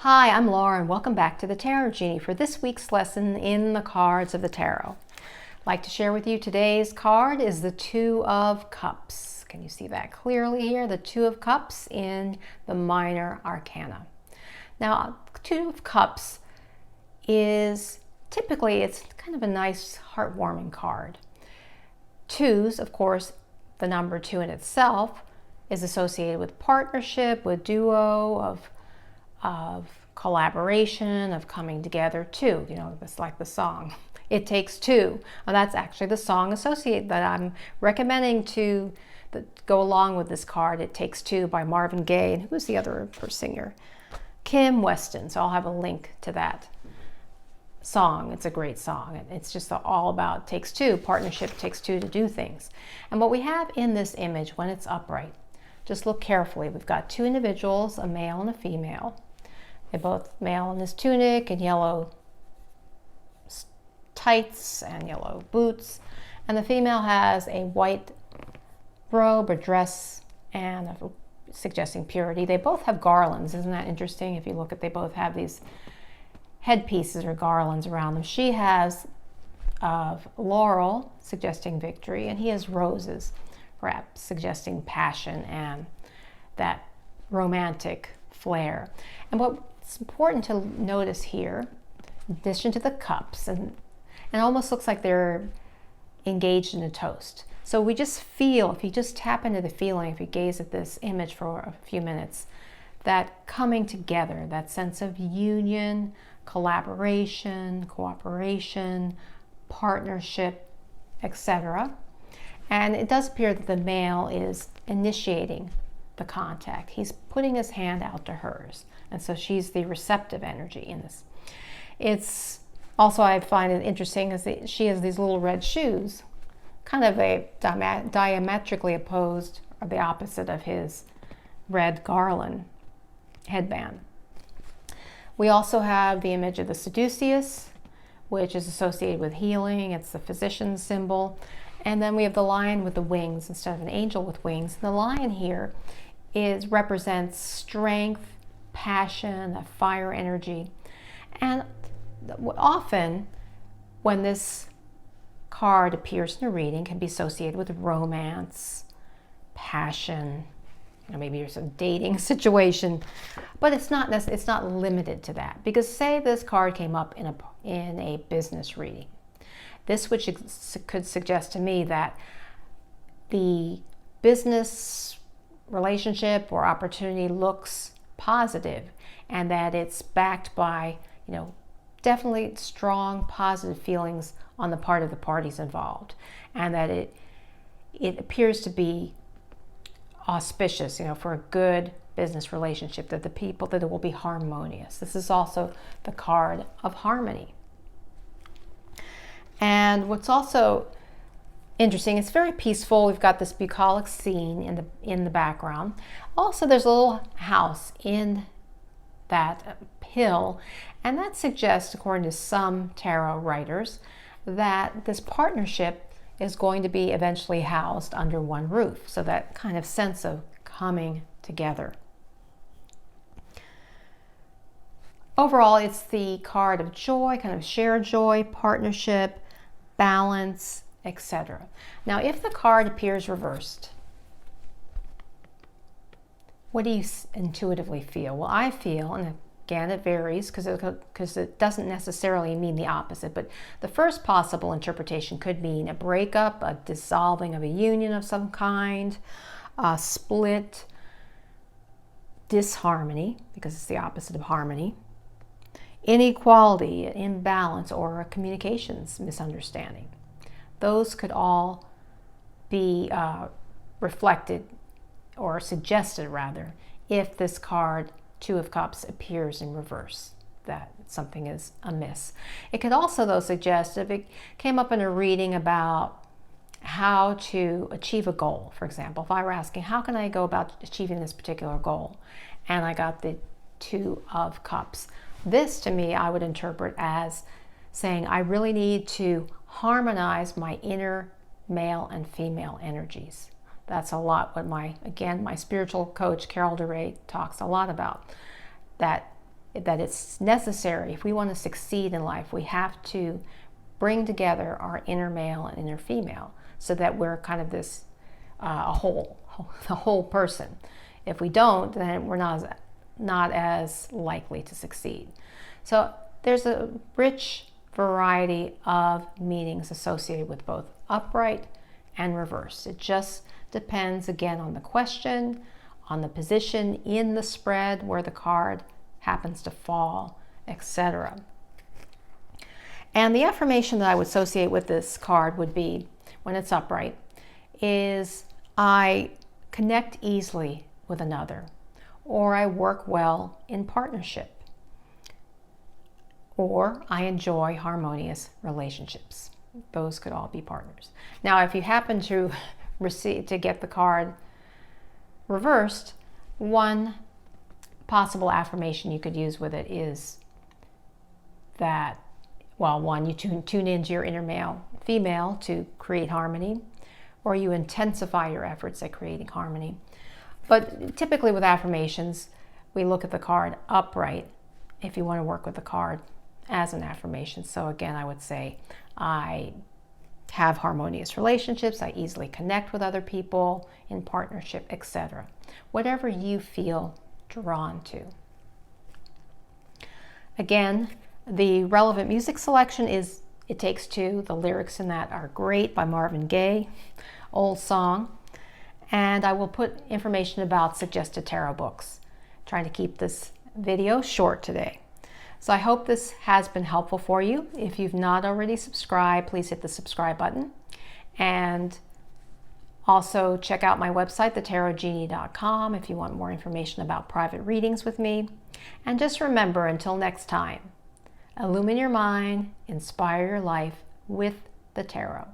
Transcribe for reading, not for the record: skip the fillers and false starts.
Hi, I'm Laura and welcome back to the Tarot Genie for this week's lesson in the cards of the Tarot. I'd like to share with you today's card is the Two of Cups. Can you see that clearly here? The Two of Cups in the Minor Arcana. Now, Two of Cups is typically, it's kind of a nice, heartwarming card. Twos, of course, the number two in itself is associated with partnership, with duo, of collaboration, of coming together too. You know, it's like the song, It Takes Two. Well, that's actually the song associated that I'm recommending to go along with this card, It Takes Two by Marvin Gaye. And who's the other singer? Weston. So I'll have a link to that song. It's a great song. It's just all about takes two. Partnership takes two to do things. And what we have in this image when it's upright, just look carefully. We've got two individuals, a male and a female. They're both male in his tunic and yellow tights and yellow boots. And the female has a white robe or dress and suggesting purity. They both have garlands. Isn't that interesting? If you look at, they both have these headpieces or garlands around them. She has laurel, suggesting victory, and he has roses, perhaps suggesting passion and that romantic flair. And what's important to notice here, in addition to the cups, and it almost looks like they're engaged in a toast. So we just feel, if you just tap into the feeling, if you gaze at this image for a few minutes, that coming together, that sense of union, collaboration, cooperation, partnership, etc. And it does appear that the male is initiating the contact. He's putting his hand out to hers. And so she's the receptive energy in this. It's also, I find it interesting, is that she has these little red shoes, kind of a diametrically opposed, or the opposite of his red garland headband. We also have the image of the Caduceus, which is associated with healing. It's the physician's symbol. And then we have the lion with the wings instead of an angel with wings. The lion here represents strength, passion, a fire energy. And often when this card appears in a reading, can be associated with romance, passion, maybe some dating situation, but it's not limited to that. Because say this card came up in a business reading, this could suggest to me that the business relationship or opportunity looks positive, and that it's backed by, definitely strong positive feelings on the part of the parties involved, and that it appears to be auspicious, for a good business relationship, that it will be harmonious. This is also the card of harmony. And what's also interesting, it's very peaceful. We've got this bucolic scene in the background. Also, there's a little house in that hill, and that suggests, according to some tarot writers, that this partnership is going to be eventually housed under one roof. So that kind of sense of coming together. Overall, it's the card of joy, kind of shared joy, partnership, balance, etc. Now, if the card appears reversed, what do you intuitively feel? Well, I feel, and again, it varies because it doesn't necessarily mean the opposite, but the first possible interpretation could mean a breakup, a dissolving of a union of some kind, a split, disharmony, because it's the opposite of harmony, inequality, imbalance, or a communications misunderstanding. Those could all be reflected, or suggested rather, if this card, Two of Cups, appears in reverse, that something is amiss. It could also, though, suggest if it came up in a reading about how to achieve a goal. For example, if I were asking, how can I go about achieving this particular goal? And I got the Two of Cups. This, to me, I would interpret as saying, I really need to harmonize my inner male and female energies. That's a lot what my spiritual coach, Carol DeRay, talks a lot about. That that it's necessary. If we want to succeed in life, we have to bring together our inner male and inner female so that we're kind of this a whole person. If we don't, then we're not as likely to succeed. So there's a rich variety of meanings associated with both upright and reverse. It just depends again on the question, on the position in the spread where the card happens to fall, etc. And the affirmation that I would associate with this card would be, when it's upright, is I connect easily with another, or I work well in partnership, or I enjoy harmonious relationships. Those could all be partners. Now, if you happen to get the card reversed, one possible affirmation you could use with it is that, well, one, you tune into your inner male, female to create harmony, or you intensify your efforts at creating harmony. But typically with affirmations, we look at the card upright if you want to work with the card as an affirmation. So again, I would say, I have harmonious relationships, I easily connect with other people in partnership, etc. Whatever you feel drawn to. Again, the relevant music selection is It Takes Two. The lyrics in that are great, by Marvin Gaye, old song. And I will put information about suggested tarot books. Trying to keep this video short today. So I hope this has been helpful for you. If you've not already subscribed, please hit the subscribe button. And also check out my website, thetarotgenie.com, if you want more information about private readings with me. And just remember, until next time, illumine your mind, inspire your life with the tarot.